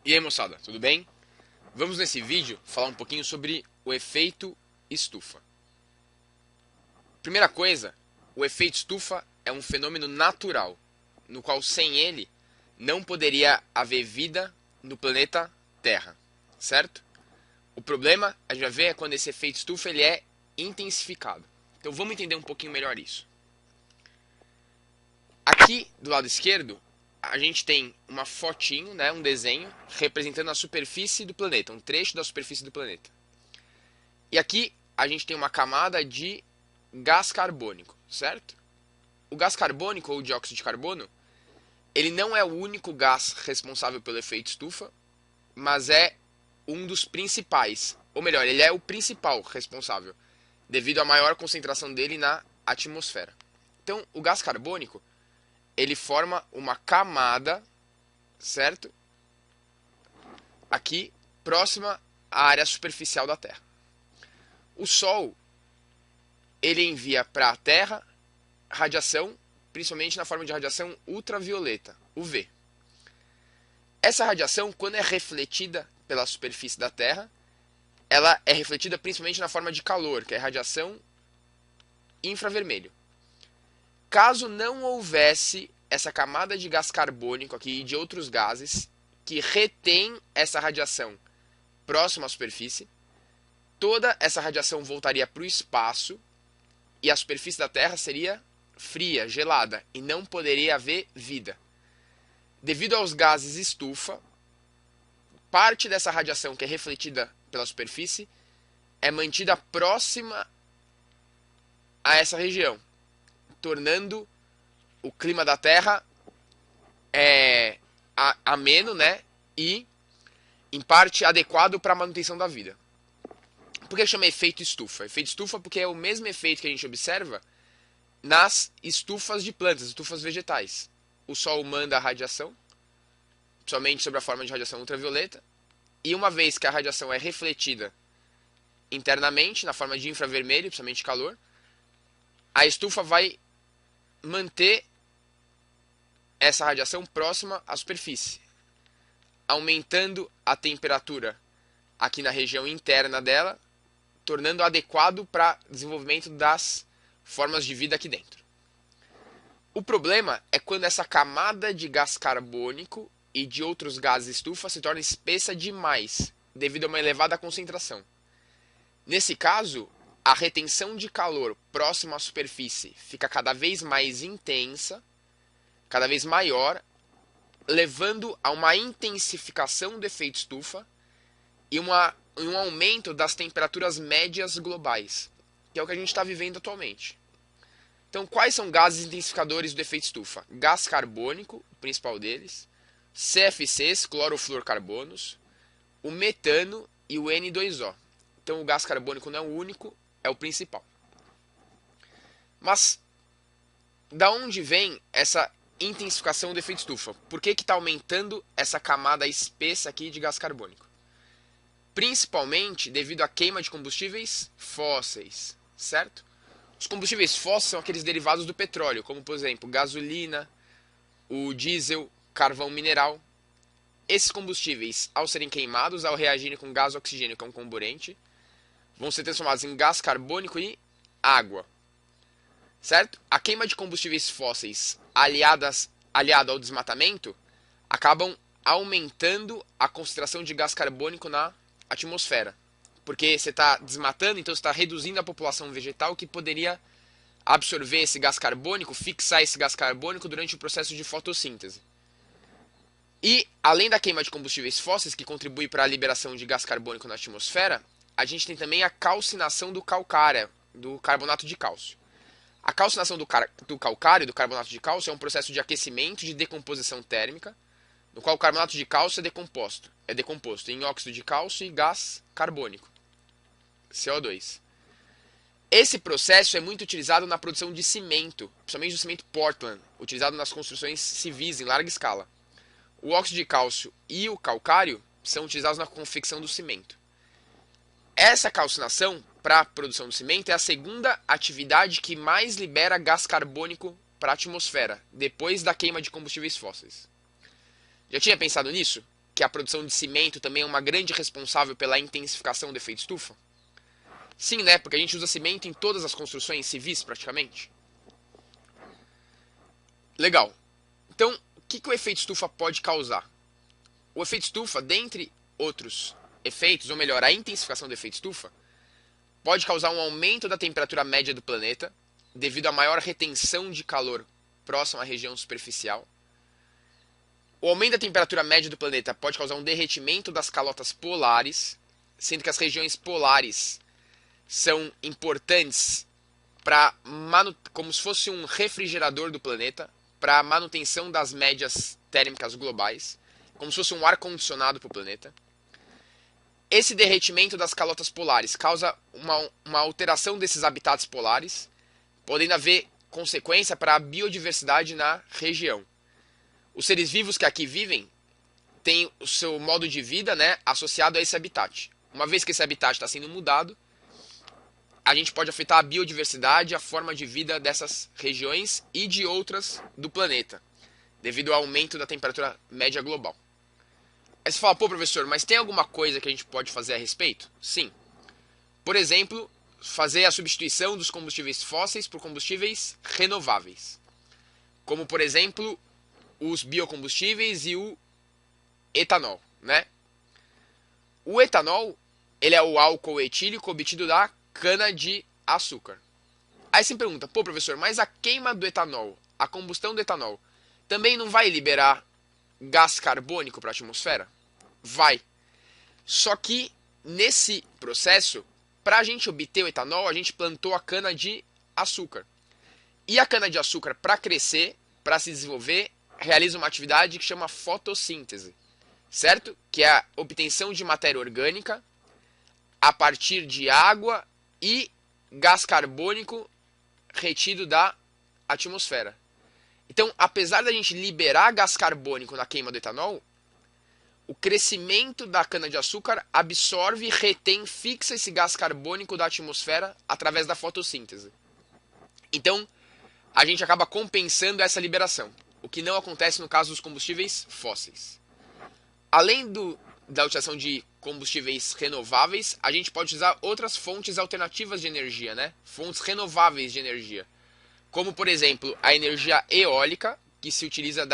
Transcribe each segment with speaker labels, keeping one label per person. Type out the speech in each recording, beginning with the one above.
Speaker 1: E aí, moçada, tudo bem? Vamos nesse vídeo falar um pouquinho sobre o efeito estufa. Primeira coisa, o efeito estufa é um fenômeno natural, no qual sem ele não poderia haver vida no planeta Terra, certo? O problema, a gente vai ver, é quando esse efeito estufa ele é intensificado. Então vamos entender um pouquinho melhor isso. Aqui do lado esquerdo, a gente tem uma fotinho, né, um desenho, representando a superfície do planeta, um trecho da superfície do planeta. E aqui a gente tem uma camada de gás carbônico, certo? O gás carbônico, ou dióxido de carbono, ele não é o único gás responsável pelo efeito estufa, mas é um dos principais. Ou melhor, ele é o principal responsável, devido à maior concentração dele na atmosfera. Então, o gás carbônico, ele forma uma camada, certo? Aqui, próxima à área superficial da Terra. O Sol, ele envia para a Terra radiação, principalmente na forma de radiação ultravioleta, UV. Essa radiação, quando é refletida pela superfície da Terra, ela é refletida principalmente na forma de calor, que é radiação infravermelho. Caso não houvesse essa camada de gás carbônico aqui e de outros gases que retém essa radiação próxima à superfície, toda essa radiação voltaria para o espaço e a superfície da Terra seria fria, gelada, e não poderia haver vida. Devido aos gases estufa, parte dessa radiação que é refletida pela superfície é mantida próxima a essa região, tornando o clima da Terra ameno, né? E, em parte, adequado para a manutenção da vida. Por que chama efeito estufa? Efeito estufa porque é o mesmo efeito que a gente observa nas estufas de plantas, estufas vegetais. O Sol manda a radiação, somente sob a forma de radiação ultravioleta, e uma vez que a radiação é refletida internamente, na forma de infravermelho, principalmente calor, a estufa vai manter essa radiação próxima à superfície, aumentando a temperatura aqui na região interna dela, tornando adequado para desenvolvimento das formas de vida aqui dentro. O problema é quando essa camada de gás carbônico e de outros gases estufa se torna espessa demais, devido a uma elevada concentração. Nesse caso, a retenção de calor próximo à superfície fica cada vez mais intensa, cada vez maior, levando a uma intensificação do efeito estufa e um aumento das temperaturas médias globais, que é o que a gente está vivendo atualmente. Então, quais são gases intensificadores do efeito estufa? Gás carbônico, o principal deles, CFCs, clorofluorcarbonos, o metano e o N2O. Então, o gás carbônico não é o único, é o principal. Mas, da onde vem essa intensificação do efeito estufa? Por que está aumentando essa camada espessa aqui de gás carbônico? Principalmente devido à queima de combustíveis fósseis, certo? Os combustíveis fósseis são aqueles derivados do petróleo, como por exemplo, gasolina, o diesel, carvão mineral. Esses combustíveis, ao serem queimados, ao reagirem com gás oxigênio, que é um comburente, vão ser transformados em gás carbônico e água, certo? A queima de combustíveis fósseis aliado ao desmatamento acabam aumentando a concentração de gás carbônico na atmosfera. Porque você está desmatando, então você está reduzindo a população vegetal que poderia absorver esse gás carbônico, fixar esse gás carbônico durante o processo de fotossíntese. E, além da queima de combustíveis fósseis, que contribui para a liberação de gás carbônico na atmosfera, a gente tem também a calcinação do calcário, do carbonato de cálcio. A calcinação do calcário, do carbonato de cálcio, é um processo de aquecimento e de decomposição térmica, no qual o carbonato de cálcio é decomposto em óxido de cálcio e gás carbônico, CO2. Esse processo é muito utilizado na produção de cimento, principalmente do cimento Portland, utilizado nas construções civis em larga escala. O óxido de cálcio e o calcário são utilizados na confecção do cimento. Essa calcinação para a produção do cimento é a segunda atividade que mais libera gás carbônico para a atmosfera, depois da queima de combustíveis fósseis. Já tinha pensado nisso? que a produção de cimento também é uma grande responsável pela intensificação do efeito estufa? Sim, né? Porque a gente usa cimento em todas as construções civis, praticamente. Legal. Então, o que o efeito estufa pode causar? O efeito estufa, dentre outros efeitos, ou melhor, a intensificação do efeito estufa, pode causar um aumento da temperatura média do planeta, devido à maior retenção de calor próximo à região superficial. O aumento da temperatura média do planeta pode causar um derretimento das calotas polares, sendo que as regiões polares são importantes para como se fosse um refrigerador do planeta, para a manutenção das médias térmicas globais, como se fosse um ar-condicionado para o planeta. Esse derretimento das calotas polares causa uma alteração desses habitats polares, podendo haver consequência para a biodiversidade na região. Os seres vivos que aqui vivem têm o seu modo de vida, né, associado a esse habitat. Uma vez que esse habitat está sendo mudado, a gente pode afetar a biodiversidade, a forma de vida dessas regiões e de outras do planeta, devido ao aumento da temperatura média global. Aí você fala, pô professor, mas tem alguma coisa que a gente pode fazer a respeito? Sim. Por exemplo, fazer a substituição dos combustíveis fósseis por combustíveis renováveis. Como, por exemplo, os biocombustíveis e o etanol, né? O etanol, ele é o álcool etílico obtido da cana-de-açúcar. Aí você me pergunta, pô professor, mas a queima do etanol, a combustão do etanol, também não vai liberar gás carbônico para a atmosfera? Vai. Só que nesse processo, para a gente obter o etanol, a gente plantou a cana-de-açúcar. E a cana-de-açúcar, para crescer, para se desenvolver, realiza uma atividade que chama fotossíntese, certo? Que é a obtenção de matéria orgânica a partir de água e gás carbônico retido da atmosfera. Então, apesar da gente liberar gás carbônico na queima do etanol, o crescimento da cana-de-açúcar absorve, retém, fixa esse gás carbônico da atmosfera através da fotossíntese. Então, a gente acaba compensando essa liberação, o que não acontece no caso dos combustíveis fósseis. Além da utilização de combustíveis renováveis, a gente pode usar outras fontes alternativas de energia, né? Fontes renováveis de energia. Como, por exemplo, a energia eólica, que se utiliza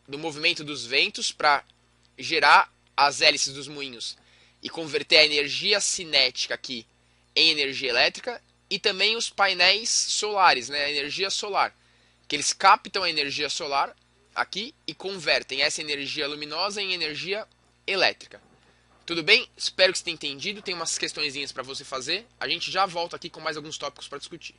Speaker 1: do movimento dos ventos para gerar as hélices dos moinhos e converter a energia cinética aqui em energia elétrica, e também os painéis solares, né? A energia solar, que eles captam a energia solar aqui e convertem essa energia luminosa em energia elétrica. Tudo bem? Espero que você tenha entendido. Tem umas questõezinhas para você fazer. A gente já volta aqui com mais alguns tópicos para discutir.